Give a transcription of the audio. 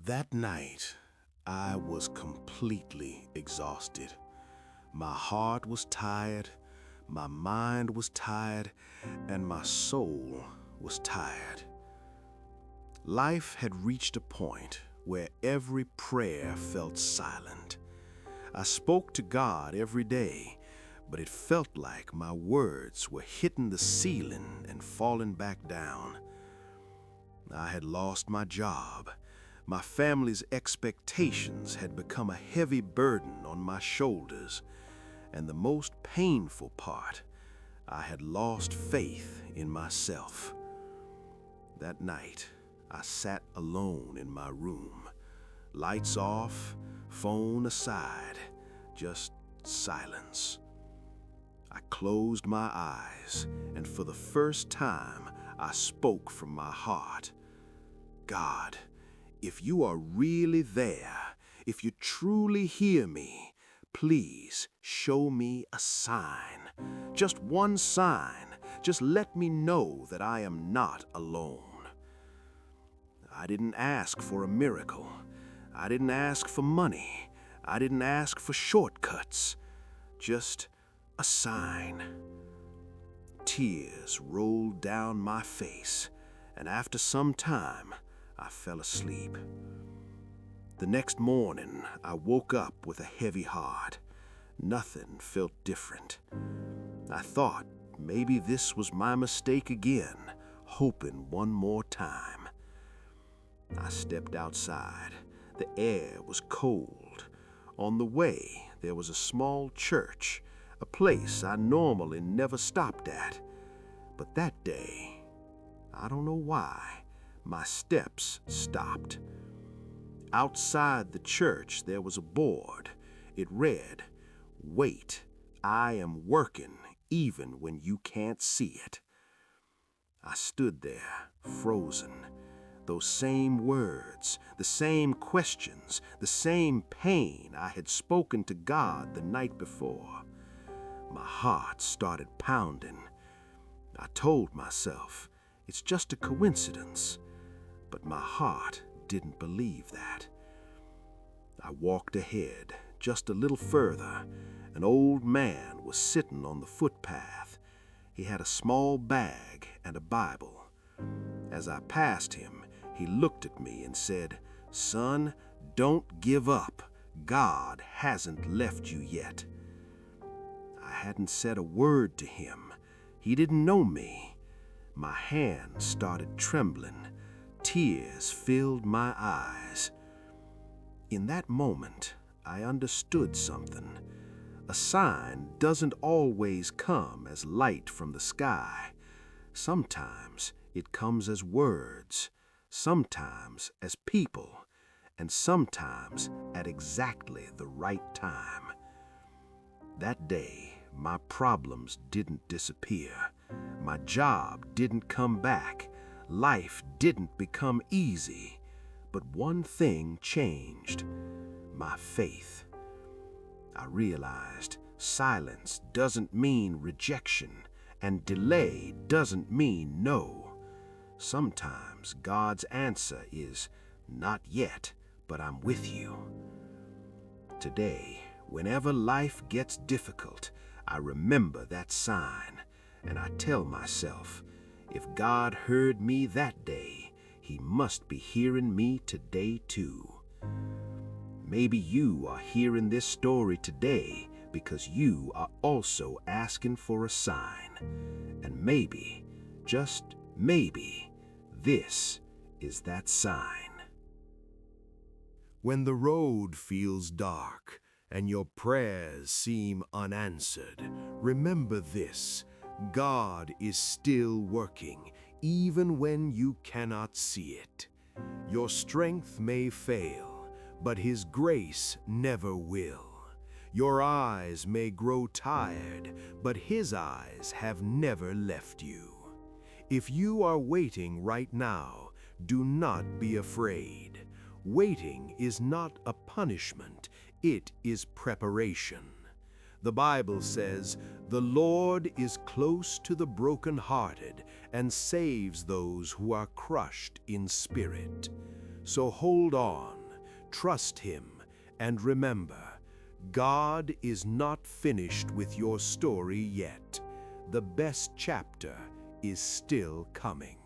That night, I was completely exhausted. My heart was tired, my mind was tired, and my soul was tired. Life had reached a point where every prayer felt silent. I spoke to God every day, but it felt like my words were hitting the ceiling and falling back down. I had lost my job. My family's expectations had become a heavy burden on my shoulders, and the most painful part, I had lost faith in myself. That night, I sat alone in my room, lights off, phone aside, just silence. I closed my eyes, and for the first time, I spoke from my heart. God, if you are really there, if you truly hear me, please show me a sign. Just one sign. Just let me know that I am not alone. I didn't ask for a miracle. I didn't ask for money. I didn't ask for shortcuts. Just a sign. Tears rolled down my face, and after some time, I fell asleep. The next morning, I woke up with a heavy heart. Nothing felt different. I thought maybe this was my mistake again, hoping one more time. I stepped outside. The air was cold. On the way, there was a small church, a place I normally never stopped at. But that day, I don't know why, my steps stopped. Outside the church, there was a board. It read, "Wait, I am working even when you can't see it." I stood there, frozen. Those same words, the same questions, the same pain I had spoken to God the night before. My heart started pounding. I told myself, it's just a coincidence. But my heart didn't believe that. I walked ahead, just a little further. An old man was sitting on the footpath. He had a small bag and a Bible. As I passed him, he looked at me and said, "Son, don't give up. God hasn't left you yet." I hadn't said a word to him. He didn't know me. My hands started trembling. Tears filled my eyes. In that moment, I understood something. A sign doesn't always come as light from the sky. Sometimes it comes as words, sometimes as people, and sometimes at exactly the right time. That day, my problems didn't disappear. My job didn't come back. Life didn't become easy, but one thing changed: my faith. I realized silence doesn't mean rejection, and delay doesn't mean no. Sometimes God's answer is, "Not yet, but I'm with you." Today, whenever life gets difficult, I remember that sign, and I tell myself, if God heard me that day, He must be hearing me today too. Maybe you are hearing this story today because you are also asking for a sign. And maybe, just maybe, this is that sign. When the road feels dark and your prayers seem unanswered, remember this: God is still working, even when you cannot see it. Your strength may fail, but His grace never will. Your eyes may grow tired, but His eyes have never left you. If you are waiting right now, do not be afraid. Waiting is not a punishment, it is preparation. The Bible says, "The Lord is close to the brokenhearted and saves those who are crushed in spirit." So hold on, Trust Him, and remember, God is not finished with your story yet. The best chapter is still coming.